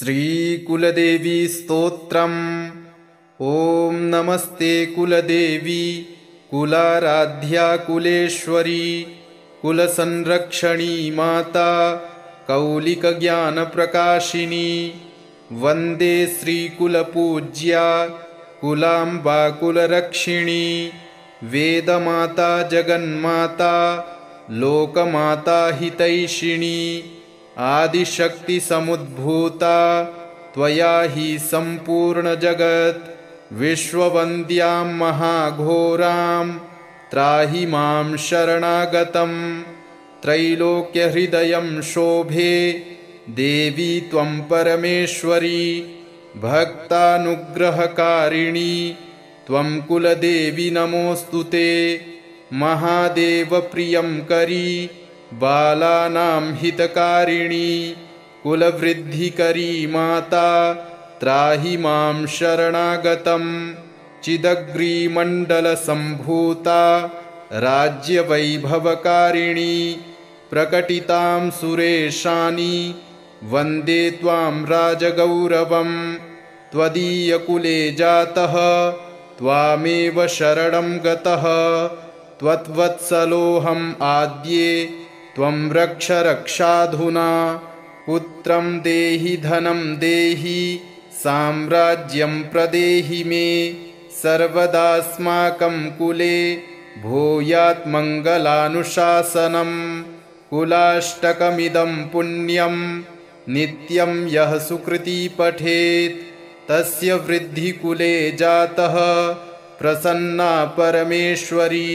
श्रीकुलदेवी स्तोत्रम्। ॐ नमस्ते कुलदेवी कुलाराध्या कुलेश्वरी कुलसंरक्षणी माता कौलिकज्ञानप्रकाशिनी वन्दे श्रीकुलपूज्या कुलाम्बा कुलरक्षिणी वेदमाता जगन्माता लोकमाता हितैषिणी आदिशक्तिसमुद्भूता त्वया हि सम्पूर्ण जगत् विश्ववन्द्यां महाघोरां त्राहि मां शरणागतं त्रैलोक्यहृदयं शोभे देवी त्वं परमेश्वरी भक्तानुग्रहकारिणी त्वं कुलदेवी नमोऽस्तुते महादेवप्रियं करी बालानां हितकारिणी कुलवृद्धिकरी माता त्राहि मां शरणागतं चिदग्रीमण्डलसम्भूता राज्यवैभवकारिणी प्रकटितां सुरेशानि वन्दे त्वां राजगौरवं त्वदीयकुले जातः त्वामेव शरणं गतः त्वद्वत्सलोऽहम् आद्ये त्वं रक्ष रक्षाधुना पुत्रं देहि धनं देहि साम्राज्यं प्रदेहि मे सर्वदास्माकं कुले भूयात् मङ्गलानुशासनं कुलाष्टकमिदं पुण्यं नित्यं यः सुकृती पठेत् तस्य वृद्धिकुले जातः प्रसन्ना परमेश्वरी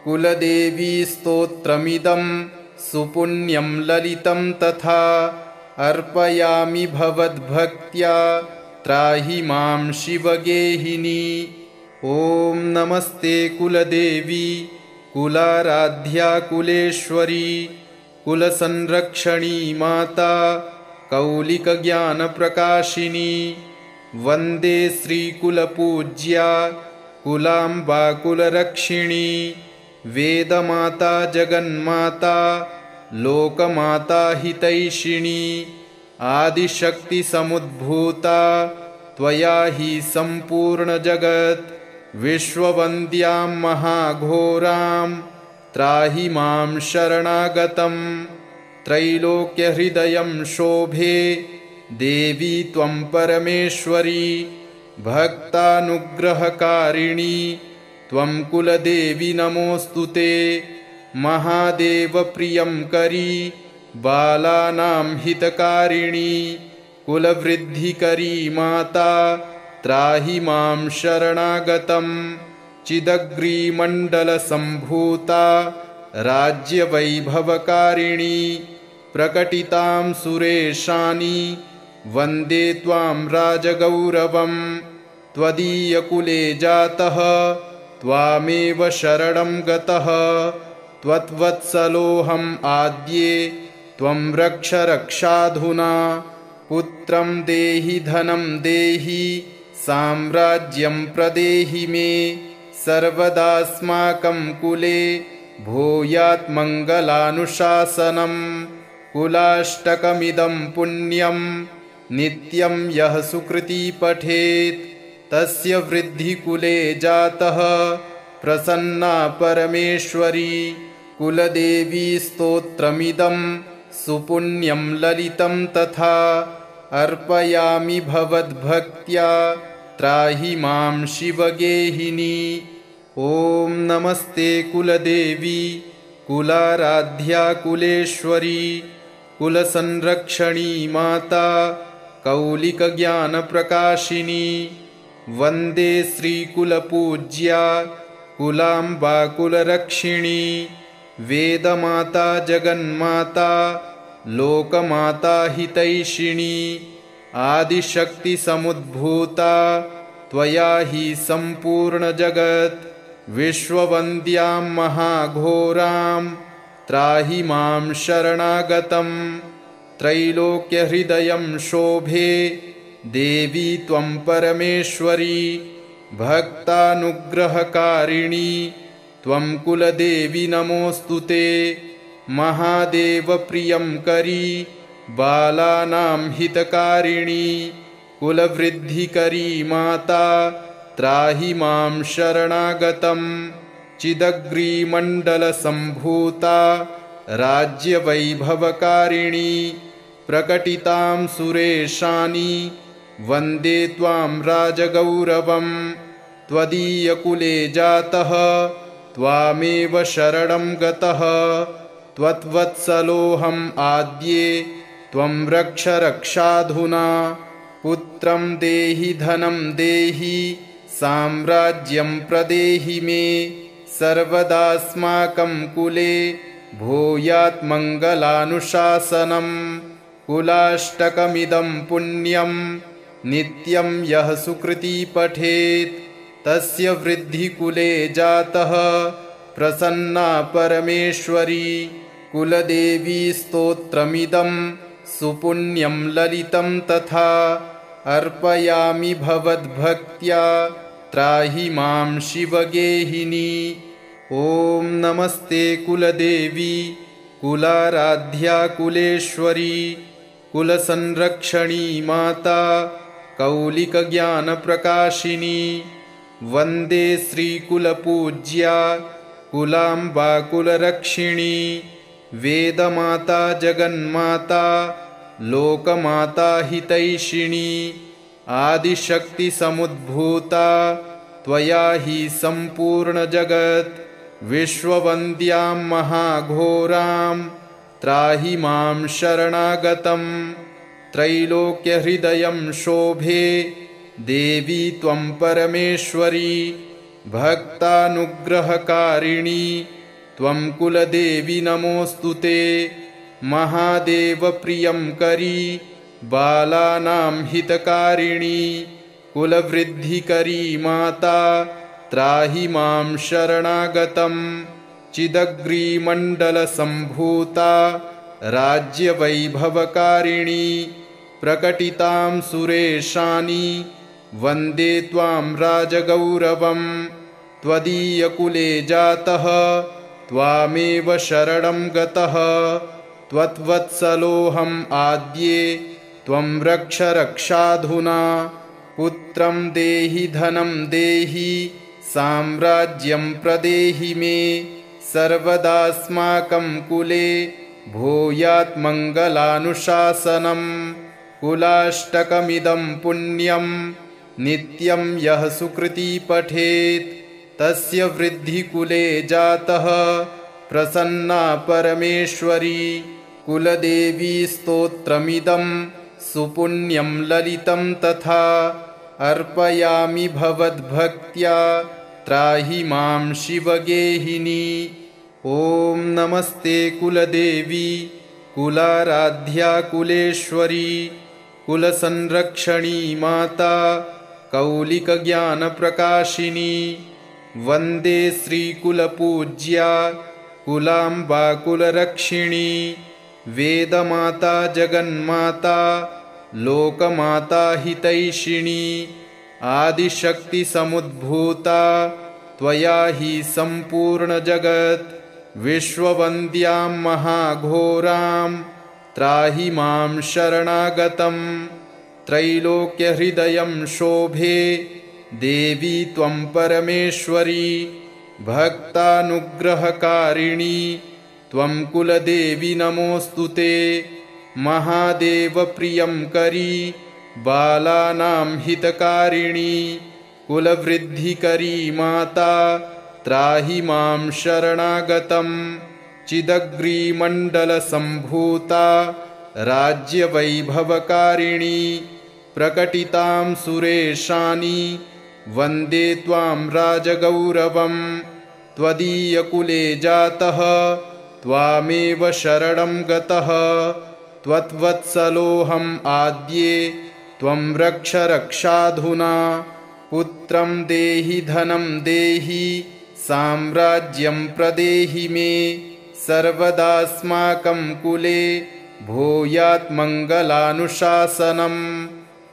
कुलदेवी स्तोत्रमिदं सुपुण्यं ललितं तथा अर्पयामि भवद्भक्त्या त्राहि मां शिवगेहिनी। ॐ नमस्ते कुलदेवी कुलाराध्या कुलेश्वरी कुलसंरक्षणी माता कौलिकज्ञानप्रकाशिनी वन्दे श्रीकुलपूज्या कुलाम्बा कुलरक्षिणी वेदमाता जगन्माता लोकमाता हितैषिणी आदिशक्तिसमुद्भूता त्वया हि सम्पूर्ण जगत् विश्ववन्द्यां महाघोरां त्राहि मां शरणागतं त्रैलोक्यहृदयं शोभे देवी त्वं परमेश्वरी भक्तानुग्रहकारिणी त्वं कुलदेवी नमोऽस्तुते महादेवप्रियं करी बालानां हितकारिणी कुलवृद्धिकरी माता त्राहि मां शरणागतं चिदग्रीमण्डलसम्भूता राज्यवैभवकारिणी प्रकटितां सुरेशानि वन्दे त्वां राजगौरवं त्वदीयकुले जातः त्वामेव शरणं गतः त्वद्वत्सलोऽहम् आद्ये त्वं रक्ष रक्षाधुना पुत्रं देहि धनं देहि साम्राज्यं प्रदेहि मे सर्वदास्माकं कुले भूयात् मङ्गलानुशासनं कुलाष्टकमिदं पुण्यं नित्यं यः सुकृती पठेत् तस्य वृद्धिकुले जातः प्रसन्ना परमेश्वरी कुलदेवी स्तोत्रमिदं सुपुण्यं ललितं तथा अर्पयामि भवद्भक्त्या त्राहि मां शिवगेहिनी। ॐ नमस्ते कुलदेवी कुलाराध्या कुलेश्वरी कुलसंरक्षणी माता कौलिकज्ञानप्रकाशिनी वन्दे श्रीकुलपूज्या कुलाम्बा कुलरक्षिणी वेदमाता जगन्माता लोकमाता हितैषिणी आदिशक्तिसमुद्भूता त्वया हि सम्पूर्ण जगत् विश्ववन्द्यां महाघोरां त्राहि मां शरणागतं त्रैलोक्यहृदयं शोभे देवी त्वं परमेश्वरी भक्तानुग्रहकारिणी त्वं कुलदेवी नमोऽस्तुते महादेवप्रियं करी बालानां हितकारिणी कुलवृद्धिकरी माता त्राहि मां शरणागतं चिदग्रीमण्डलसम्भूता राज्यवैभवकारिणी प्रकटितां सुरेशानि वन्दे त्वां राजगौरवं त्वदीयकुले जातः त्वामेव शरणं गतः त्वद्वत्सलोऽहम् आद्ये त्वं रक्ष रक्षाधुना पुत्रं देहि धनं देहि साम्राज्यं प्रदेहि मे सर्वदास्माकं कुले भूयात् मङ्गलानुशासनम् कुलाष्टकमिदं पुण्यं नित्यं यः सुकृती पठेत् तस्य वृद्धिकुले जातः प्रसन्ना परमेश्वरी कुलदेवी स्तोत्रमिदं सुपुण्यं ललितं तथा अर्पयामि भवद्भक्त्या त्राहि मां शिवगेहिनी। ॐ नमस्ते कुलदेवी कुलाराध्या कुलेश्वरी कुलसंरक्षणी माता कौलिकज्ञानप्रकाशिनी वन्दे श्रीकुलपूज्या कुलाम्बा कुलरक्षिणी वेदमाता जगन्माता लोकमाता हितैषिणी आदिशक्तिसमुद्भूता त्वया हि सम्पूर्णजगत् विश्ववन्द्यां महाघोरां त्राहि मां शरणागतं त्रैलोक्यहृदयं शोभे देवी त्वं परमेश्वरी भक्तानुग्रहकारिणी त्वं कुलदेवी नमोऽस्तु ते महादेवप्रियं करी बालानां हितकारिणी कुलवृद्धिकरी माता त्राहि मां शरणागतं चिदग्रीमण्डलसम्भूता राज्यवैभवकारिणी प्रकटितां सुरेशानि वन्दे त्वां राजगौरवं त्वदीयकुले जातः त्वामेव शरणं गतः त्वद्वत्सलोऽहम् आद्ये त्वं रक्ष रक्षाधुना पुत्रं देहि धनं देहि साम्राज्यं प्रदेहि मे सर्वदास्माकं कुले भूयात् मङ्गलानुशासनम् कुलाष्टकमिदं पुण्यं नित्यं यः सुकृती पठेत् तस्य वृद्धिकुले जातः प्रसन्ना परमेश्वरी कुलदेवी स्तोत्रमिदं सुपुण्यं ललितं तथा अर्पयामि भवद्भक्त्या त्राहि मां शिवगेहिनी। ॐ नमस्ते कुलदेवी कुलाराध्या कुलेश्वरी कुलसंरक्षणी माता कौलिकज्ञानप्रकाशिनी वन्दे श्रीकुलपूज्या कुलाम्बा कुलरक्षिणी वेदमाता जगन्माता लोकमाता हितैषिणी आदिशक्तिसमुद्भूता त्वया हि सम्पूर्णजगत् विश्ववन्द्यां महाघोरां त्राहि मां शरणागतं त्रैलोक्यहृदयं शोभे देवी त्वं परमेश्वरी भक्तानुग्रहकारिणी त्वं कुलदेवी नमोऽस्तु ते महादेवप्रियं करी बालानां हितकारिणी कुलवृद्धिकरी माता त्राहि मां शरणागतं चिदग्रीमण्डलसम्भूता राज्यवैभवकारिणी प्रकटितां सुरेशानि वन्दे त्वां राजगौरवं त्वदीयकुले जातः त्वामेव शरणं गतः त्वद्वत्सलोऽहम् आद्ये त्वं रक्ष रक्षाधुना पुत्रं देहि धनं देहि साम्राज्यं प्रदेहि मे सर्वदास्माकं कुले भूयात् मङ्गलानुशासनम्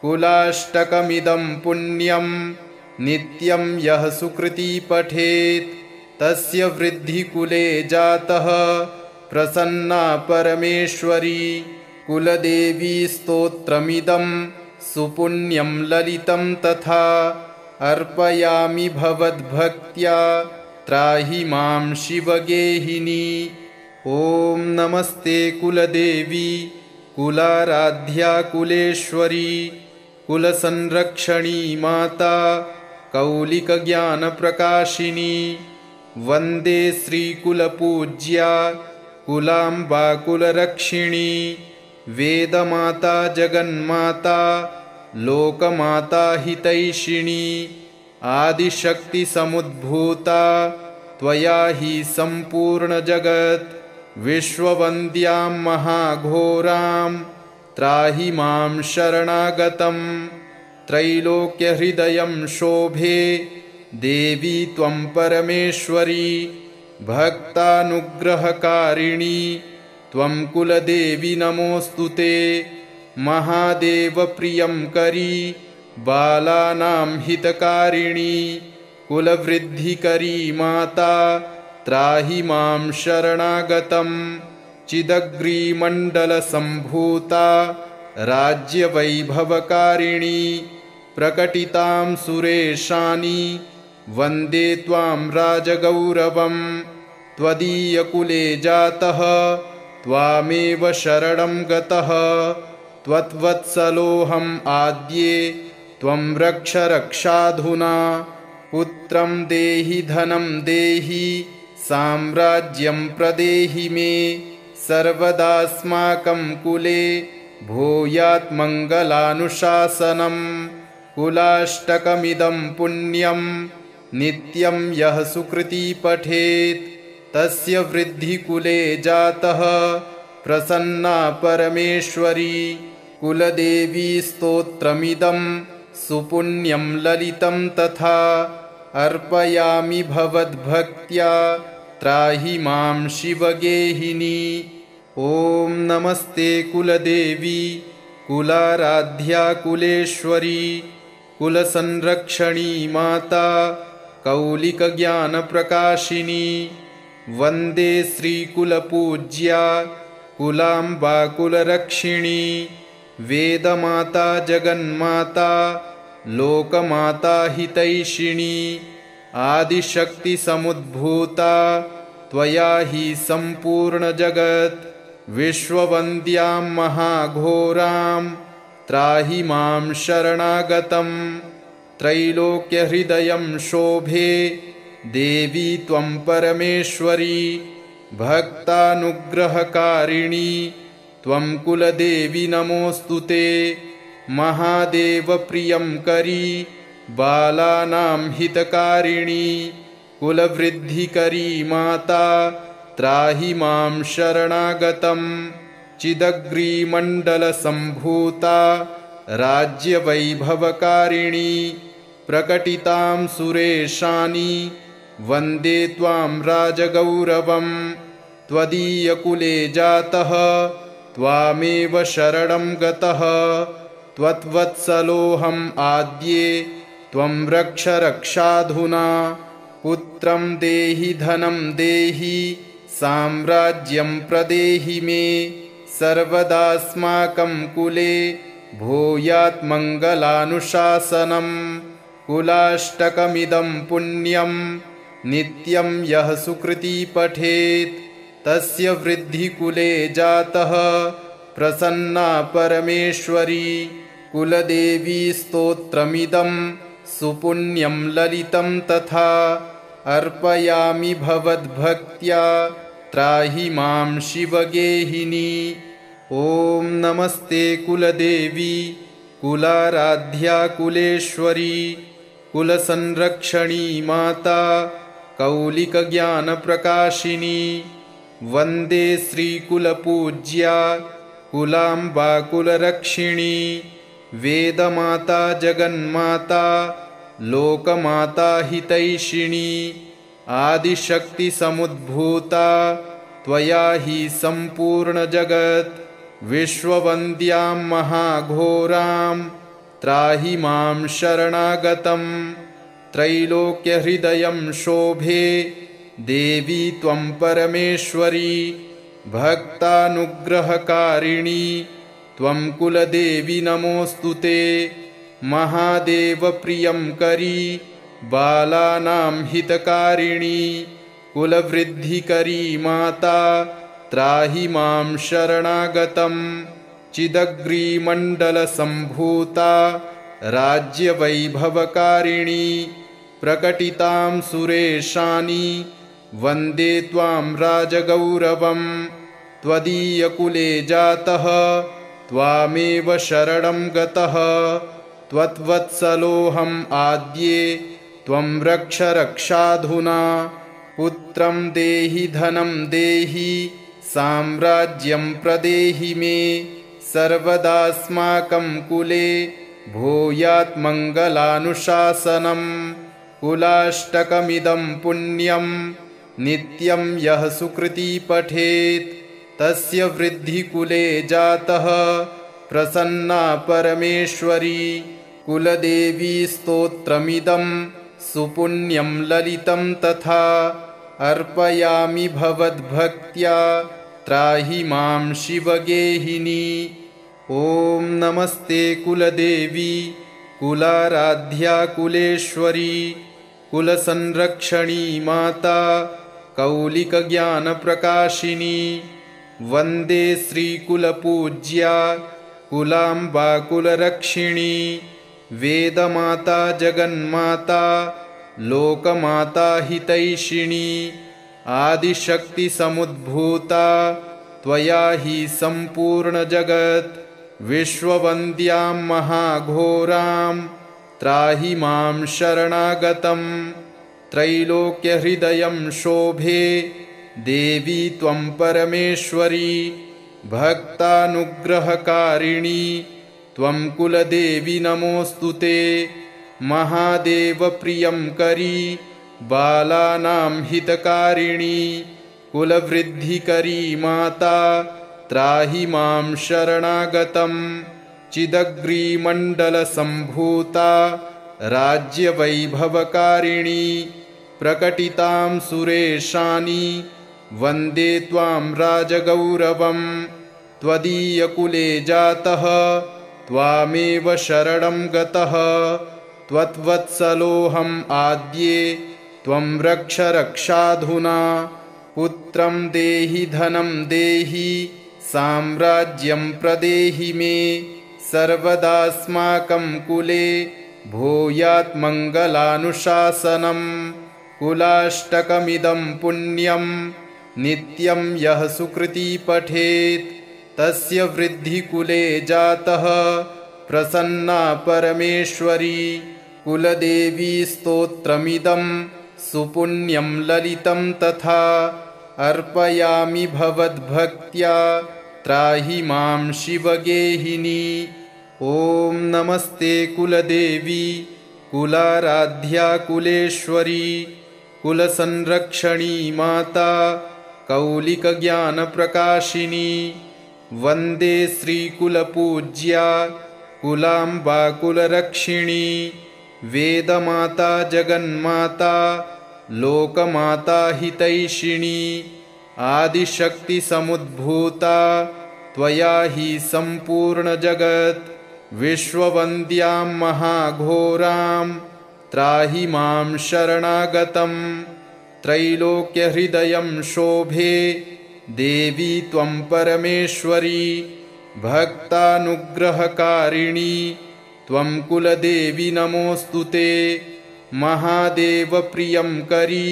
कुलाष्टकमिदं पुण्यं नित्यं यः सुकृती पठेत् तस्य वृद्धिकुले जातः प्रसन्ना परमेश्वरी कुलदेवी स्तोत्रमिदं सुपुण्यं ललितं तथा अर्पयामि भवद्भक्त्या त्राहि मां शिवगेहिनी। ॐ नमस्ते कुलदेवी कुलाराध्या कुलेश्वरी कुलसंरक्षणी माता कौलिकज्ञानप्रकाशिनी। वन्दे श्रीकुलपूज्या कुलाम्बा कुलरक्षिणी। वेदमाता जगन्माता लोकमाता हितैषिणी। आदिशक्तिसमुद्भूता त्वया हि सम्पूर्णजगत्। विश्ववन्द्यां महाघोरां त्राहि मां शरणागतं। त्रैलोक्यहृदयं शोभे देवी त्वं परमेश्वरी। भक्तानुग्रहकारिणी त्वं कुलदेवी नमोऽस्तु ते। महादेवप्रियं करी बालानां हितकारिणी। कुलवृद्धिकरी माता त्राहि मां शरणागतं। चिदग्रीमण्डलसम्भूता राज्यवैभवकारिणी। प्रकटितां सुरेशानि वन्दे त्वां राजगौरवं। त्वदीयकुले जातः त्वामेव शरणं गतः। त्वद्वत्सलोऽहम् आद्ये त्वं रक्ष रक्षाधुना। पुत्रं देहि धनं देहि साम्राज्यं प्रदेहि मे। सर्वदास्माकं कुले भूयात् मङ्गलानुशासनम्। कुलाष्टकमिदं पुण्यं नित्यं यः सुकृती पठेत् तस्य वृद्धिकुले जातः प्रसन्ना परमेश्वरी। कुलदेवी स्तोत्रमिदं सुपुण्यं ललितं तथा अर्पयामि भवद्भक्त्या त्राहि मां शिवगेहिनी। ॐ नमस्ते कुलदेवी कुलाराध्या कुलेश्वरी कुलसंरक्षणी माता कौलिकज्ञानप्रकाशिनी। वन्दे श्रीकुलपूज्या कुलाम्बा कुलरक्षिणी। वेदमाता जगन्माता लोकमाता हितैषिणी। आदिशक्तिसमुद्भूता त्वया हि सम्पूर्णजगत्। विश्ववन्द्यां महाघोरां त्राहि मां शरणागतं। त्रैलोक्यहृदयं शोभे देवी त्वं परमेश्वरी। भक्तानुग्रहकारिणी त्वं कुलदेवी नमोऽस्तु ते। महादेवप्रियं करी बालानां हितकारिणी। कुलवृद्धिकरी माता त्राहि मां शरणागतं। चिदग्रीमण्डलसम्भूता राज्यवैभवकारिणी। प्रकटितां सुरेशानि वन्दे त्वां राजगौरवं। त्वदीयकुले जातः त्वामेव शरणं गतः। त्वद्वत्सलोऽहम् आद्ये त्वं रक्ष रक्षाधुना। पुत्रं देहि धनं देहि साम्राज्यं प्रदेहि मे। सर्वदास्माकं कुले भूयात् मङ्गलानुशासनम्। कुलाष्टकमिदं पुण्यं नित्यं यः सुकृती पठेत् तस्य वृद्धिकुले जातः प्रसन्ना परमेश्वरी। कुलदेवी स्तोत्रमिदं सुपुण्यं ललितं तथा अर्पयामि भवद्भक्त्या त्राहि मां शिवगेहिनी। ॐ नमस्ते कुलदेवी कुलाराध्या कुलेश्वरी कुलसंरक्षणी माता कौलिकज्ञानप्रकाशिनी। वन्दे श्रीकुलपूज्या कुलाम्बा कुलरक्षिणी। वेदमाता जगन्माता लोकमाता हितैषिणी। आदिशक्तिसमुद्भूता त्वया हि सम्पूर्णजगत्। विश्ववन्द्यां महाघोरां त्राहि मां शरणागतं। त्रैलोक्यहृदयं शोभे देवी त्वं परमेश्वरी। भक्तानुग्रहकारिणी त्वं कुलदेवी नमोऽस्तु ते। महादेवप्रियं करी बालानां हितकारिणी कुलवृद्धिकरी माता त्राहि मां शरणागतं। चिदग्रीमण्डलसम्भूता राज्यवैभवकारिणी प्रकटितां सुरेशानि वन्दे त्वां राजगौरवं। त्वदीयकुले जातः त्वामेव शरणं गतः त्वद्वत्सलोऽहम् आद्ये त्वं रक्ष रक्षाधुना। पुत्रं देहि धनं देहि साम्राज्यं प्रदेहि मे सर्वदास्माकं कुले भूयात् मङ्गलानुशासनम्। कुलाष्टकमिदं पुण्यं नित्यं यः सुकृती पठेत् तस्य वृद्धिकुले जातः प्रसन्ना परमेश्वरी। कुलदेवी स्तोत्रमिदं सुपुण्यं ललितं तथा अर्पयामि भवद्भक्त्या त्राहि मां शिवगेहिनी। ॐ नमस्ते कुलदेवी कुलाराध्या कुलेश्वरी कुलसंरक्षणी माता कौलिकज्ञानप्रकाशिनी। वन्दे श्रीकुलपूज्या कुलाम्बा कुलरक्षिणी। वेदमाता जगन्माता लोकमाता हितैषिणी। आदिशक्तिसमुद्भूता त्वया हि सम्पूर्णजगत् विश्ववन्द्यां महाघोरां त्राहि मां शरणागतं। त्रैलोक्यहृदयं शोभे देवी त्वं परमेश्वरी भक्तानुग्रहकारिणी त्वं कुलदेवी नमोऽस्तु ते। महादेवप्रियं करी बालानां हितकारिणी कुलवृद्धिकरी माता त्राहि मां शरणागतं। चिदग्रीमण्डलसम्भूता राज्यवैभवकारिणी प्रकटितां सुरेशानि वन्दे त्वां राजगौरवं। त्वदीयकुले जातः त्वामेव शरणं गतः त्वद्वत्सलोऽहम् आद्ये त्वं रक्ष रक्षाधुना। पुत्रं देहि धनं देहि साम्राज्यं प्रदेहि मे सर्वदास्माकं कुले भूयात् मङ्गलानुशासनम्। कुलाष्टकमिदं पुण्यं नित्यं यः सुकृती पठेत् तस्य वृद्धिकुले जातः प्रसन्ना परमेश्वरी। कुलदेवी स्तोत्रमिदं सुपुण्यं ललितं तथा अर्पयामि भवद्भक्त्या त्राहि मां शिवगेहिनी। ॐ नमस्ते कुलदेवी कुलाराध्या कुलेश्वरी कुलसंरक्षणी माता कौलिकज्ञानप्रकाशिनी। वन्दे श्रीकुलपूज्या कुलाम्बा कुलरक्षिणी। वेदमाता जगन्माता लोकमाता हितैषिणी। आदिशक्तिसमुद्भूता त्वया हि सम्पूर्णजगत् विश्ववन्द्यां महाघोरां त्राहि मां शरणागतं। त्रैलोक्यहृदयं शोभे देवी त्वं परमेश्वरी भक्तानुग्रहकारिणी त्वं कुलदेवी नमोऽस्तु ते। महादेवप्रियं करी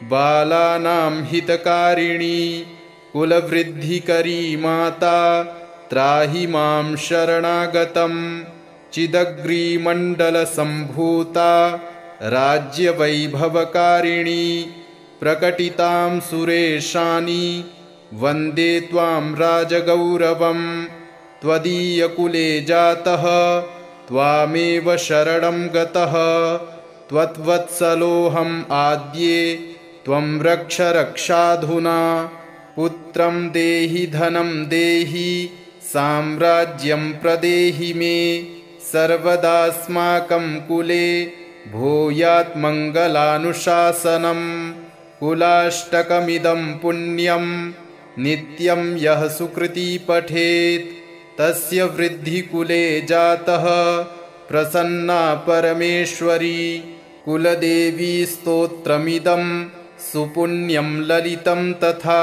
बालानां हितकारिणी कुलवृद्धिकरी माता त्राहि मां शरणागतं। चिदग्रीमण्डलसम्भूता राज्यवैभवकारिणी प्रकटितां सुरेशानि वन्दे त्वां राजगौरवं। त्वदीयकुले जातः त्वामेव शरणं गतः त्वद्वत्सलोऽहम् आद्ये त्वं रक्ष रक्षाधुना। पुत्रं देहि धनं देहि साम्राज्यं प्रदेहि मे सर्वदास्माकं कुले भूयात् मङ्गलानुशासनम्। कुलाष्टकमिदं पुण्यं नित्यं यः सुकृती पठेत् तस्य वृद्धिकुले जातः प्रसन्ना परमेश्वरी कुलदेवी स्तोत्रमिदं सुपुण्यं ललितं तथा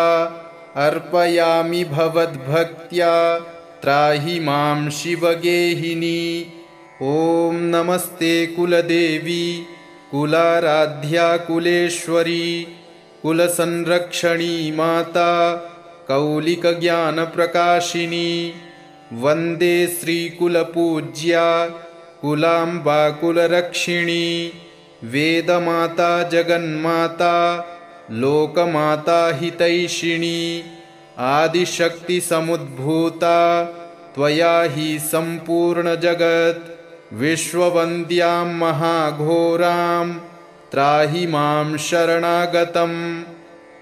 अर्पयामि भवद्भक्त्या त्राहि मां शिवगेहिनी। ॐ नमस्ते कुलदेवी कुलाराध्या कुलेश्वरी कुलसंरक्षणी माता कौलिकज्ञानप्रकाशिनी वन्दे श्रीकुलपूज्या कुलाम्बा कुलरक्षिणी वेदमाता जगन्माता लोकमाता हितैषिणी आदिशक्तिसमुद्भूता त्वया हि सम्पूर्णजगत् विश्ववन्द्यां महाघोरां त्राहि मां शरणागतं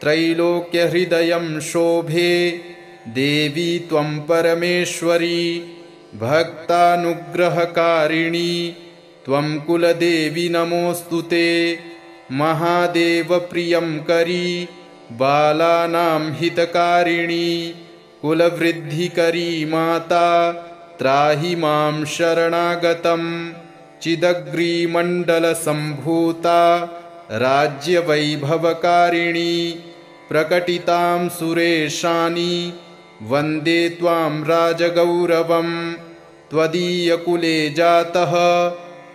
त्रैलोक्यहृदयं शोभे देवी त्वं परमेश्वरी भक्तानुग्रहकारिणी त्वं कुलदेवी नमोऽस्तु ते महादेवप्रियं करी बालानां हितकारिणी कुलवृद्धिकरी माता त्राहि मां शरणागतं चिदग्रीमण्डलसम्भूता राज्यवैभवकारिणी प्रकटितां सुरेशानि वन्दे त्वां राजगौरवं त्वदीयकुले जातः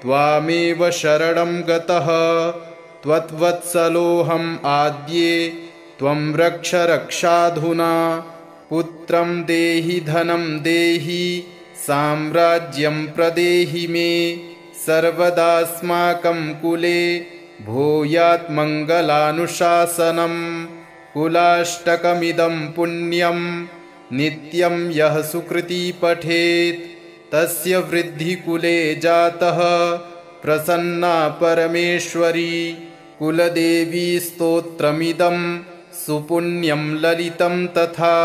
त्वामेव शरणं गतः त्वद्वत्सलोऽहम् आद्ये त्वं रक्ष रक्षाधुना पुत्रं देहि धनं देहि साम्राज्यं प्रदेहि मे सर्वदास्माकं कुले भूयात् मङ्गलानुशासनं कुलाष्टकमिदं पुण्यं नित्यं यः सुकृती पठेत् तस्य वृद्धिकुले जातः प्रसन्ना परमेश्वरी कुलदेवी स्तोत्रमिदं सुपुण्यं ललितं तथा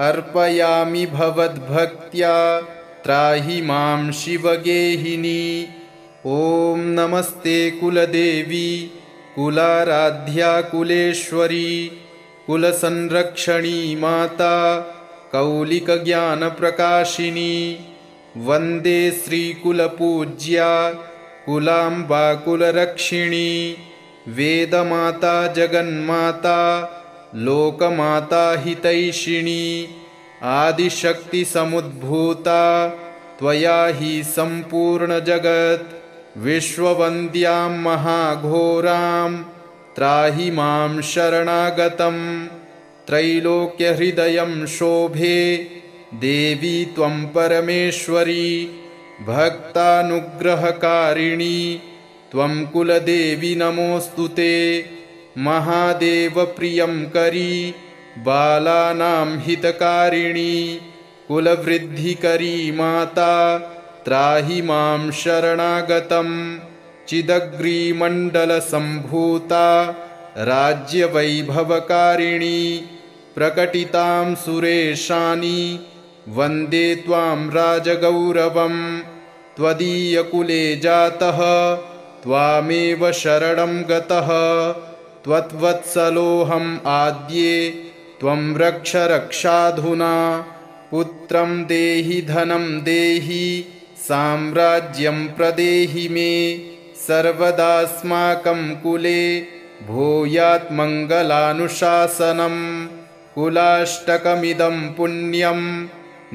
अर्पयामि भवद्भक्त्या त्राहि मां शिवगेहिनी। ॐ नमस्ते कुलदेवी कुलाराध्या कुलेश्वरी कुलसंरक्षणी माता कौलिकज्ञानप्रकाशिनी वन्दे श्रीकुलपूज्या कुलाम्बा कुलरक्षिणी वेदमाता जगन्माता लोकमाता हितैषिणी आदिशक्तिसमुद्भूता त्वया हि सम्पूर्णजगत् विश्ववन्द्यां महाघोरां त्राहि मां शरणागतं त्रैलोक्यहृदयं शोभे देवी त्वं परमेश्वरी भक्तानुग्रहकारिणी त्वं कुलदेवी नमोऽस्तु ते महादेवप्रियं करी बालानां हितकारिणी कुलवृद्धिकरी माता त्राहि मां शरणागतं चिदग्रीमण्डलसम्भूता राज्यवैभवकारिणी प्रकटितां सुरेशानि वन्दे त्वां राजगौरवं त्वदीयकुले जातः त्वामेव शरणं गतः त्वद्वत्सलोऽहम् आद्ये त्वं रक्ष रक्षाधुना पुत्रं देहि धनं देहि साम्राज्यं प्रदेहि मे सर्वदास्माकं कुले भूयात् मङ्गलानुशासनं कुलाष्टकमिदं पुण्यं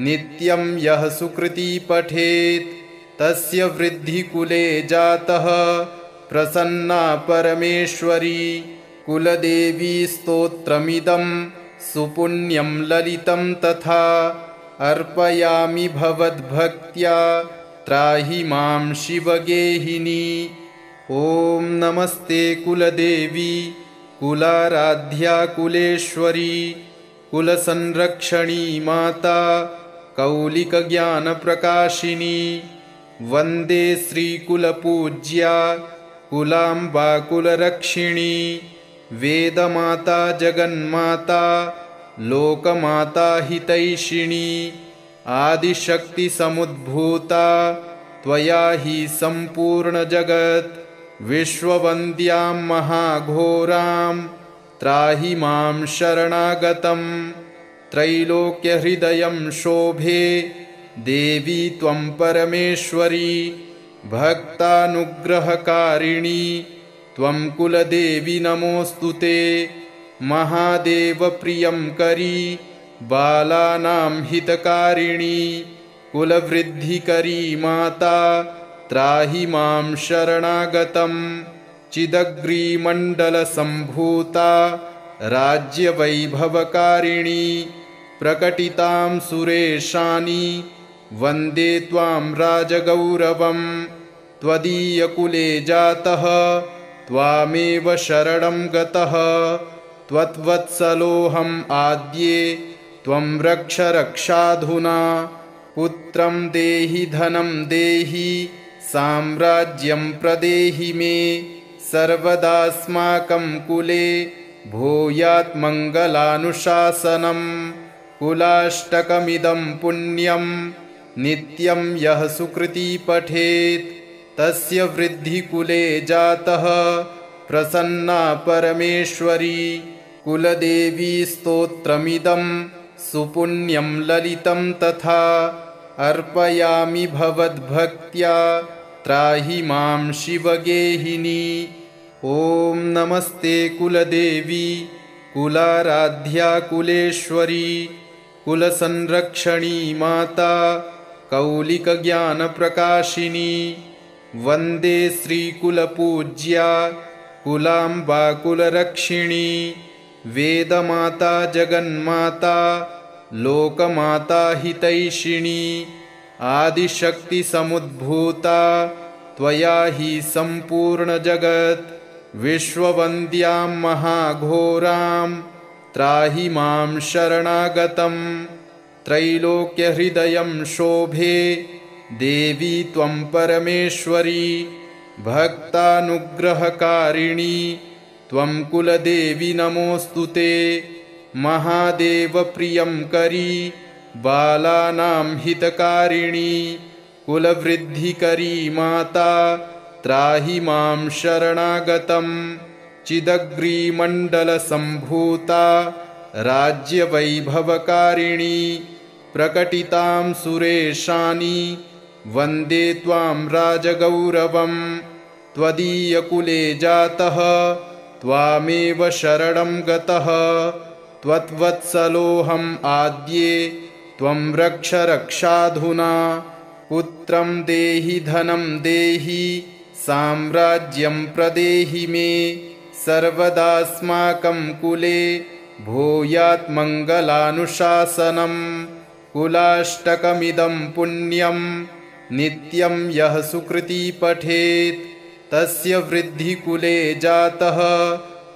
नित्यं यः सुकृती पठेत् तस्य वृद्धिकुले जातः प्रसन्ना परमेश्वरी कुलदेवी स्तोत्रमिदं सुपुण्यं ललितं तथा अर्पयामि भवद्भक्त्या त्राहि मां शिवगेहिनी। ॐ नमस्ते कुलदेवी कुलाराध्या कुलेश्वरी कुलसंरक्षणी माता कौलिकज्ञानप्रकाशिनी वन्दे श्रीकुलपूज्या कुलाम्बा कुलरक्षिणी वेदमाता जगन्माता लोकमाता हितैषिणी आदिशक्तिसमुद्भूता त्वया हि सम्पूर्णजगत् विश्ववन्द्यां महाघोरां त्राहि मां शरणागतं त्रैलोक्यहृदयं शोभे देवी त्वं परमेश्वरी भक्तानुग्रहकारिणी त्वं कुलदेवी नमोऽस्तु ते। महादेवप्रियंकरी बालानां हितकारिणी कुलवृद्धिकरी माता त्राहि मां शरणागतं। चिदग्रीमण्डलसम्भूता राज्यवैभवकारिणी प्रकटितां सुरेशानि वन्दे त्वां राजगौरवं। त्वदीयकुले जातः त्वामेव शरणं गतः त्वद्वत्सलोऽहम् आद्ये त्वं रक्ष रक्षाधुना। पुत्रं देहि धनं देहि साम्राज्यं प्रदेहि मे सर्वदास्माकं कुले भूयात् मङ्गलानुशासनं। कुलाष्टकमिदं पुण्यं नित्यं यः सुकृती पठेत् तस्य वृद्धिकुले जातः प्रसन्ना परमेश्वरी। कुलदेवी स्तोत्रमिदं सुपुण्यं ललितं तथा अर्पयामि भवद्भक्त्या त्राहि मां शिवगेहिनी। ॐ नमस्ते कुलदेवी कुलाराध्या कुलेश्वरी कुलसंरक्षणी माता कौलिकज्ञानप्रकाशिनी। वन्दे श्रीकुलपूज्या कुलाम्बा कुलरक्षिणी। वेदमाता जगन्माता लोकमाता हितैषिणी। आदिशक्तिसमुद्भूता त्वया हि सम्पूर्णजगत् विश्ववन्द्यां महाघोरां त्राहि मां शरणागतं। त्रैलोक्यहृदयं शोभे देवी त्वं परमेश्वरी भक्तानुग्रहकारिणी त्वं कुलदेवी नमोऽस्तु ते। महादेवप्रियंकरी बालानां हितकारिणी कुलवृद्धिकरी माता त्राहि मां शरणागतं। चिदग्रीमण्डलसम्भूता राज्यवैभवकारिणी प्रकटितां सुरेशानि वन्दे त्वां राजगौरवं। त्वदीयकुले जातः त्वामेव शरणं गतः त्वद्वत्सलोऽहम् आद्ये त्वं रक्ष रक्षाधुना। पुत्रं देहि धनं देहि साम्राज्यं प्रदेहि मे सर्वदास्माकं कुले भूयात् मङ्गलानुशासनं। कुलाष्टकमिदं पुण्यं नित्यं यः सुकृती पठेत् तस्य वृद्धिकुले जातः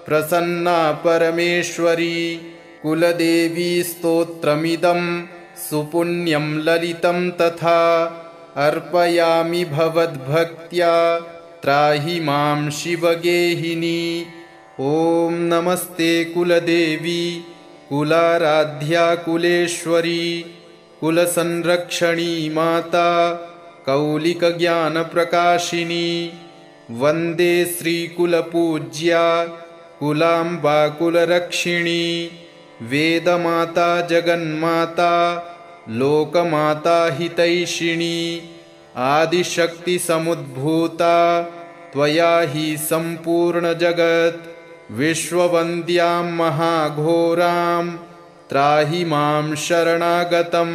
प्रसन्ना परमेश्वरी। कुलदेवी स्तोत्रमिदं सुपुण्यं ललितं तथा अर्पयामि भवद्भक्त्या त्राहि मां शिवगेहिनी। ॐ नमस्ते कुलदेवी कुलाराध्या कुलेश्वरी कुलसंरक्षणी माता कौलिकज्ञानप्रकाशिनी। वन्दे श्रीकुलपूज्या कुलाम्बा कुलरक्षिणी। वेदमाता जगन्माता लोकमाता हितैषिणी। आदिशक्तिसमुद्भूता त्वया हि सम्पूर्णजगत् विश्ववन्द्यां महाघोरां त्राहि मां शरणागतं।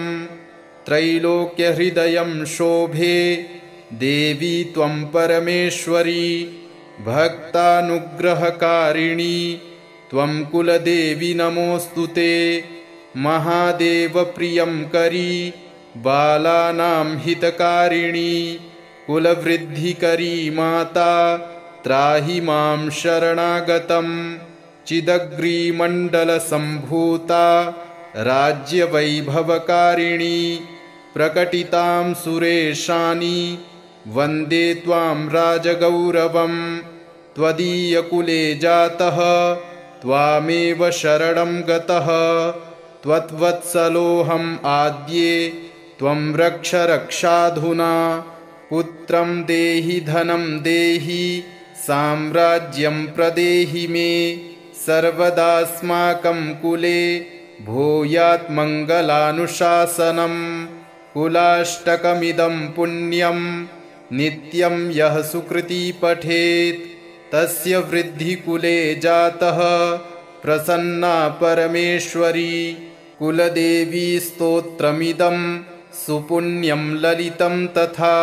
त्रैलोक्यहृदयं शोभे देवी त्वं परमेश्वरी भक्तानुग्रहकारिणी त्वं कुलदेवी नमोऽस्तु ते। महादेवप्रियंकरी बालानां हितकारिणी कुलवृद्धिकरी माता त्राहि मां शरणागतं। चिदग्रीमण्डलसम्भूता राज्यवैभवकारिणी प्रकटितां सुरेशानि वन्दे त्वां राजगौरवं। त्वदीयकुले जातः त्वामेव शरणं गतः त्वद्वत्सलोऽहम् आद्ये त्वं रक्ष रक्षाधुना। पुत्रं देहि धनं देहि साम्राज्यं प्रदेहि मे सर्वदास्माकं कुले भूयात् मङ्गलानुशासनं। कुलाष्टकमिदं पुण्यं नित्यं यः सुकृती पठेत् तस्य वृद्धिकुले जातः प्रसन्ना परमेश्वरी। कुलदेवी स्तोत्रमिदं सुपुण्यं ललितं तथा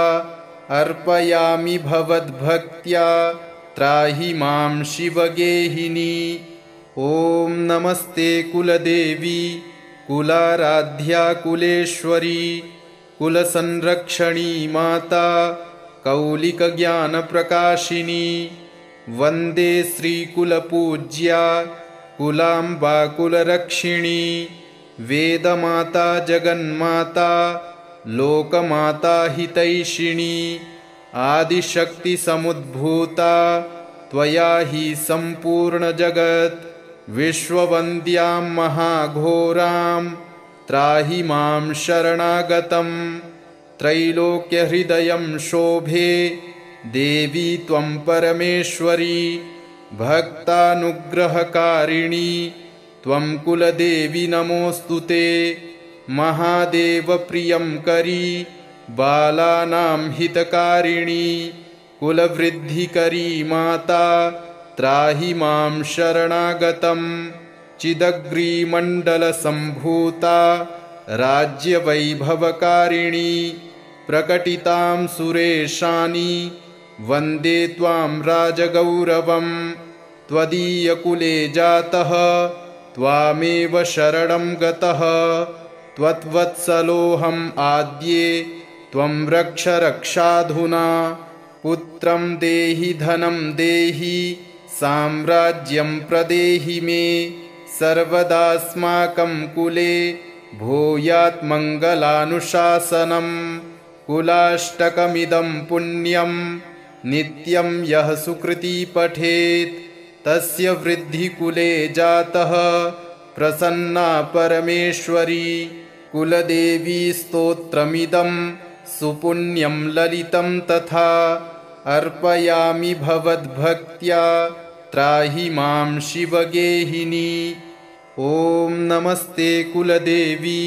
अर्पयामि भवद्भक्त्या त्राहि मां शिवगेहिनी। ॐ नमस्ते कुलदेवी कुलाराध्या कुलेश्वरी कुलसंरक्षणी माता कौलिकज्ञानप्रकाशिनी। वन्दे श्रीकुलपूज्या कुलाम्बा कुलरक्षिणी। वेदमाता जगन्माता लोकमाता हितैषिणी। आदिशक्तिसमुद्भूता त्वया हि सम्पूर्णजगत्। विश्ववन्द्यां महाघोरां त्राहि मां शरणागतम्। त्रैलोक्यहृदयं शोभे देवी त्वं परमेश्वरी। भक्तानुग्रहकारिणी त्वं कुलदेवी नमोऽस्तु ते। महादेवप्रियं करी बालानां हितकारिणी। कुलवृद्धिकरी माता त्राहि मां शरणागतम्। चिदग्रीमण्डलसम्भूता राज्यवैभवकारिणी। प्रकटितां सुरेशानि वन्दे त्वां राजगौरवम्। त्वदीयकुले जातः त्वामेव शरणं गतः। त्वद्वत्सलोऽहम् आद्ये त्वं रक्ष रक्षाधुना। पुत्रं देहि धनं देहि साम्राज्यं प्रदेहि मे। सर्वदास्माकं कुले भूयात् मङ्गलानुशासनम्। कुलाष्टकमिदं पुण्यं नित्यं यः सुकृती पठेत् तस्य वृद्धिकुले जातः प्रसन्ना परमेश्वरी। कुलदेवी स्तोत्रमिदं सुपुण्यं ललितं तथा अर्पयामि भवद्भक्त्या त्राहि मां शिवगेहिनी। ॐ नमस्ते कुलदेवी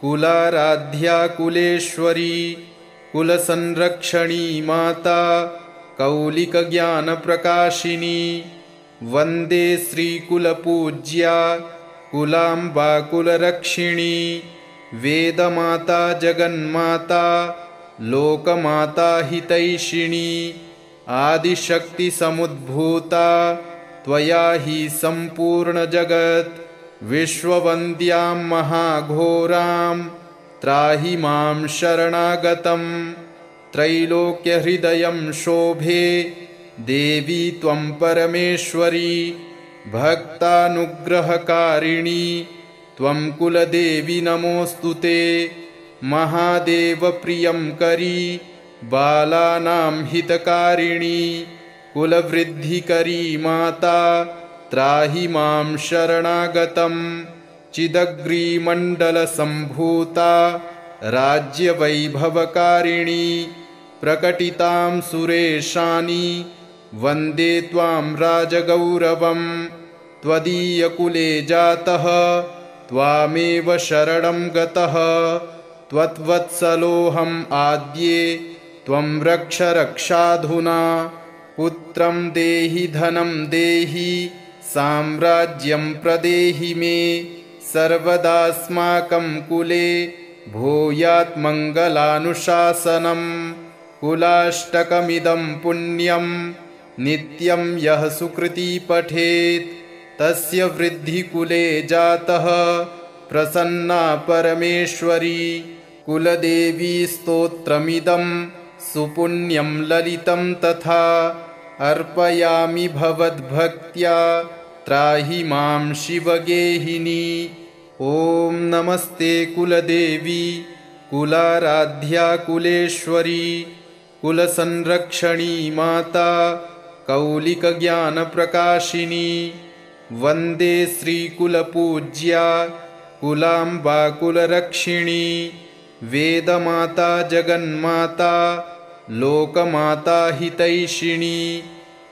कुलाराध्या कुलेश्वरी कुलसंरक्षणी माता कौलिकज्ञानप्रकाशिनी। वन्दे श्रीकुलपूज्या कुलाम्बा कुलरक्षिणी। वेदमाता जगन्माता लोकमाता हितैषिणी। आदिशक्तिसमुद्भूता त्वया हि सम्पूर्णजगत्। विश्ववन्द्यां महाघोरां त्राहि मां शरणागतम्। त्रैलोक्यहृदयं शोभे देवी त्वं परमेश्वरी। भक्तानुग्रहकारिणी त्वं कुलदेवी नमोऽस्तु ते। महादेवप्रियं करी बालानां हितकारिणी। कुलवृद्धिकरी माता त्राहि मां शरणागतम्। चिदग्रीमण्डलसम्भूता राज्यवैभवकारिणी। प्रकटितां सुरेशानि वन्दे त्वां राजगौरवम्। त्वदीयकुले जातः त्वामेव शरणं गतः। त्वद्वत्सलोऽहम् आद्ये त्वं रक्ष रक्षाधुना। पुत्रं देहि धनं देहि साम्राज्यं प्रदेहि मे। सर्वदास्माकं कुले भूयात् मङ्गलानुशासनम्। कुलाष्टकमिदं पुण्यं नित्यं यः सुकृती पठेत् तस्य वृद्धिकुले जातः प्रसन्ना परमेश्वरी। कुलदेवी स्तोत्रमिदं सुपुण्यं ललितं तथा अर्पयामि भवद्भक्त्या त्राहि मां शिवगेहिनी। ॐ नमस्ते कुलदेवी कुलाराध्या कुलेश्वरी कुलसंरक्षणी माता कौलिकज्ञानप्रकाशिनी। वन्दे श्रीकुलपूज्या कुलाम्बा कुलरक्षिणी। वेदमाता जगन्माता लोकमाता हितैषिणी।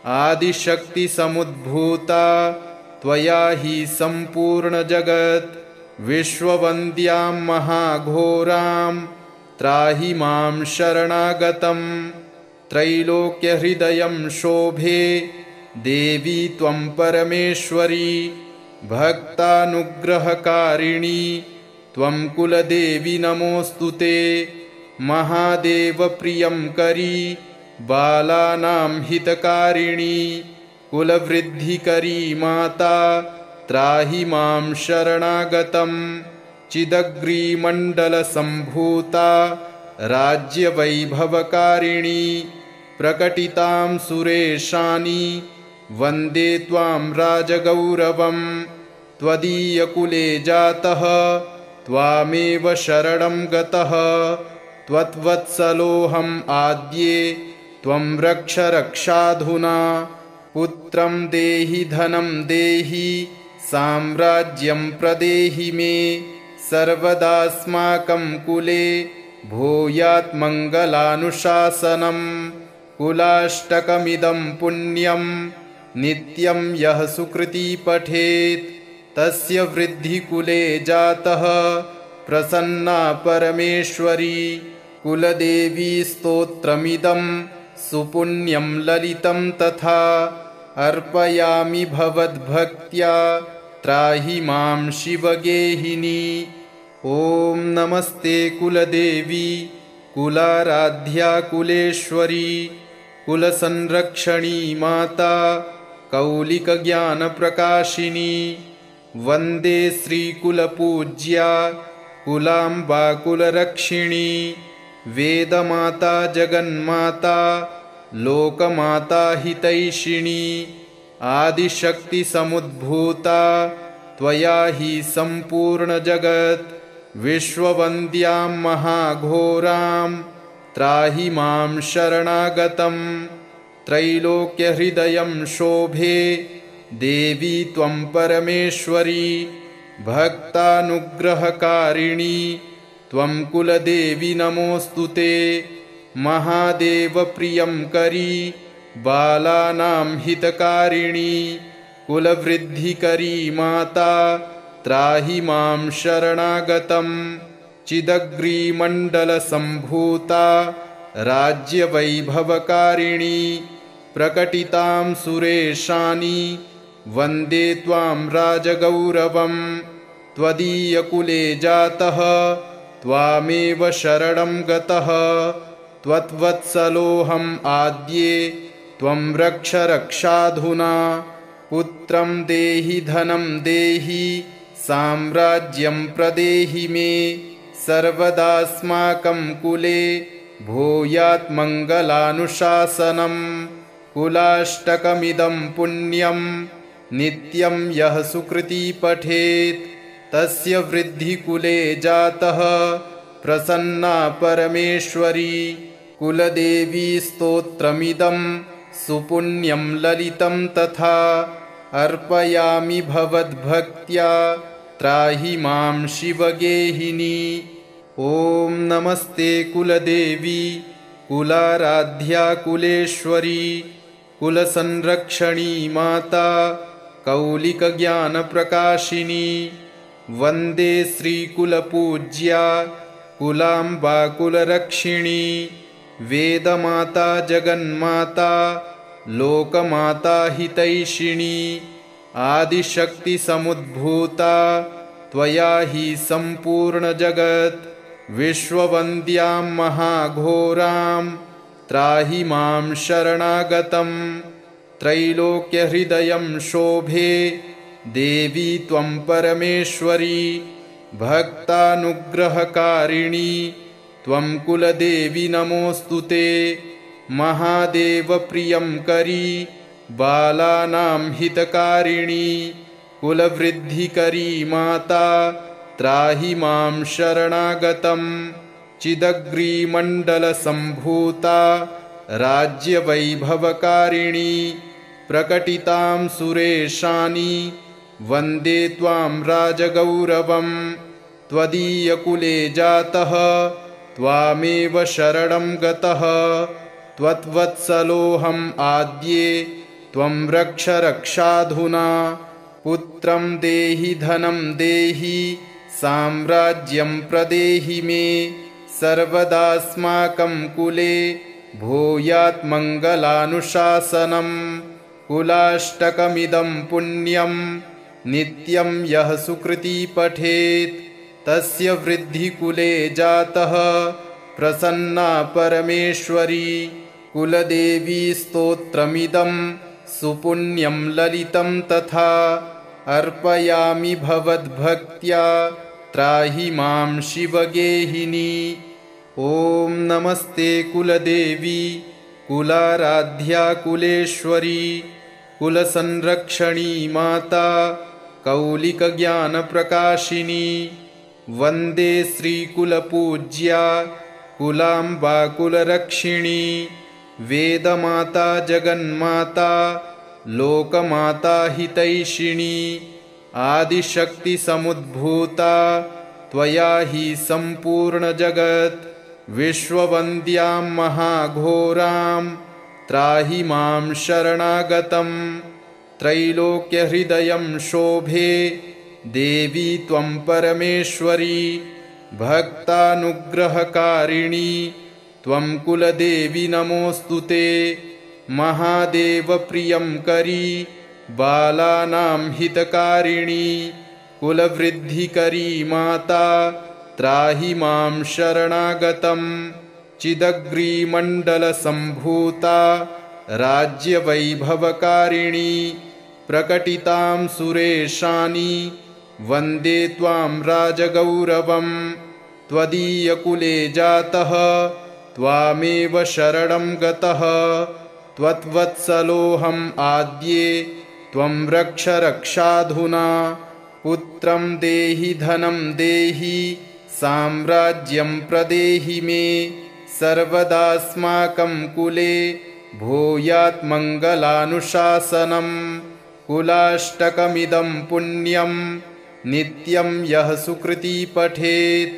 आदिशक्तिसमुद्भूता त्वया हि सम्पूर्णजगत्। विश्ववन्द्यां महाघोरां त्राहि मां शरणागतं। त्रैलोक्यहृदयं शोभे देवी त्वं परमेश्वरी, भक्तानुग्रहकारिणी त्वं कुलदेवी नमोऽस्तु ते। महादेवप्रियं करी बालानां हितकारिणी, कुलवृद्धिकरी माता त्राहि मां शरणागतं। चिदग्रीमण्डलसम्भूता राज्यवैभवकारिणी, प्रकटितां सुरेशानि वन्दे त्वां राजगौरवं। त्वदीयकुले जातः त्वामेव शरणं गतः, त्वद्वत्सलोऽहम् आद्ये त्वं रक्ष रक्षाधुना। पुत्रं देहि धनं देहि साम्राज्यं प्रदेहि मे, सर्वदास्माकं कुले भूयात् मङ्गलानुशासनं। कुलाष्टकमिदं पुण्यं नित्यं यः सुकृती पठेत्, तस्य वृद्धिकुले जातः प्रसन्ना परमेश्वरी। कुलदेवी स्तोत्रमिदं सुपुण्यं ललितं तथा, अर्पयामि भवद्भक्त्या त्राहि मां शिवगेहिनी। ॐ नमस्ते कुलदेवी कुलाराध्या कुलेश्वरी, कुलसंरक्षणी माता कौलिकज्ञानप्रकाशिनी। वन्दे श्रीकुलपूज्या कुलाम्बा कुलरक्षिणी, वेदमाता जगन्माता लोकमाता हितैषिणी। आदिशक्तिसमुद्भूता त्वया हि सम्पूर्णजगत्, विश्ववन्द्यां महाघोरां त्राहि मां शरणागतं। त्रैलोक्यहृदयं शोभे देवी त्वं परमेश्वरी, भक्तानुग्रहकारिणी त्वं कुलदेवी नमोऽस्तु ते। महादेवप्रियं करी बालानां हितकारिणी, कुलवृद्धिकरी माता त्राहि मां शरणागतं। चिदग्रीमण्डलसम्भूता राज्यवैभवकारिणी, प्रकटितां सुरेशानि वन्दे त्वां राजगौरवं। त्वदीयकुले जातः त्वामेव शरणं गतः, त्वद्वत्सलोऽहम् आद्ये त्वं रक्ष रक्षाधुना। पुत्रं देहि धनं देहि साम्राज्यं प्रदेहि मे, सर्वदास्माकं कुले भूयात् मङ्गलानुशासनं। कुलाष्टकमिदं पुण्यं नित्यं यः सुकृती पठेत्, तस्य वृद्धिकुले जातः प्रसन्ना परमेश्वरी। कुलदेवी स्तोत्रमिदं सुपुण्यं ललितं तथा, अर्पयामि भवद्भक्त्या त्राहि मां शिवगेहिनी। ॐ नमस्ते कुलदेवी कुलाराध्या कुलेश्वरी, कुलसंरक्षणी माता कौलिकज्ञानप्रकाशिनी। वन्दे श्रीकुलपूज्या कुलाम्बा कुलरक्षिणी, वेदमाता जगन्माता लोकमाता हितैषिणी। आदिशक्तिसमुद्भूता त्वया हि सम्पूर्णजगत्, विश्ववन्द्यां महाघोरां त्राहि मां शरणागतं। त्रैलोक्यहृदयं शोभे देवी त्वं परमेश्वरी, भक्तानुग्रहकारिणी त्वं कुलदेवी नमोऽस्तु ते। महादेवप्रियं करी बालानां हितकारिणी, कुलवृद्धिकरी माता त्राहि मां शरणागतं। चिदग्रीमण्डलसम्भूता राज्यवैभवकारिणी, प्रकटितां सुरेशानि वन्दे त्वां राजगौरवं। त्वदीयकुले जातः त्वामेव शरणं गतः, त्वद्वत्सलोऽहम् आद्ये त्वं रक्ष रक्षाधुना। पुत्रं देहि धनं देहि साम्राज्यं प्रदेहि मे, सर्वदास्माकं कुले भूयात् मङ्गलानुशासनं। कुलाष्टकमिदं पुण्यं नित्यं यः सुकृती पठेत् तस्य वृद्धिकुले जातः प्रसन्ना परमेश्वरी। कुलदेवी स्तोत्रमिदं सुपुण्यं ललितं तथा अर्पयामि भवद्भक्त्या त्राहि मां शिवगेहिनी। ॐ नमस्ते कुलदेवी कुलाराध्या कुलेश्वरी कुलसंरक्षणी माता कौलिकज्ञानप्रकाशिनी। वन्दे श्रीकुलपूज्या कुलाम्बा कुलरक्षिणी। वेदमाता जगन्माता लोकमाता हितैषिणी। आदिशक्तिसमुद्भूता त्वया हि सम्पूर्णजगत्। विश्ववन्द्यां महाघोरां त्राहि मां शरणागतं। त्रैलोक्यहृदयं शोभे देवी त्वं परमेश्वरी। भक्तानुग्रहकारिणी त्वं कुलदेवी नमोऽस्तु ते। महादेवप्रियं करी बालानां हितकारिणी। कुलवृद्धिकरी माता त्राहि मां शरणागतं। चिदग्रीमण्डलसम्भूता राज्यवैभवकारिणी। प्रकटितां सुरेशानि वन्दे त्वां राजगौरवं। त्वदीयकुले जातः त्वामेव शरणं गतः। त्वद्वत्सलोऽहम् आद्ये त्वं रक्ष रक्षाधुना। पुत्रं देहि धनं देहि साम्राज्यं प्रदेहि मे। सर्वदास्माकं कुले भूयात् मङ्गलानुशासनं। कुलाष्टकमिदं पुण्यं नित्यं यः सुकृती पठेत्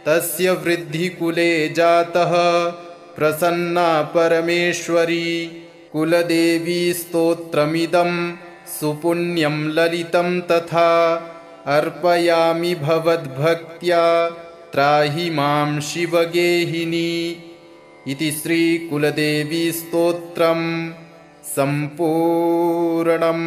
तस्य वृद्धिकुले जातः प्रसन्ना परमेश्वरी। कुलदेवी स्तोत्रमिदं सुपुण्यं ललितं तथा अर्पयामि भवद्भक्त्या त्राहि मां शिवगेहिनी। इति श्रीकुलदेवी स्तोत्रं सम्पूर्णम्।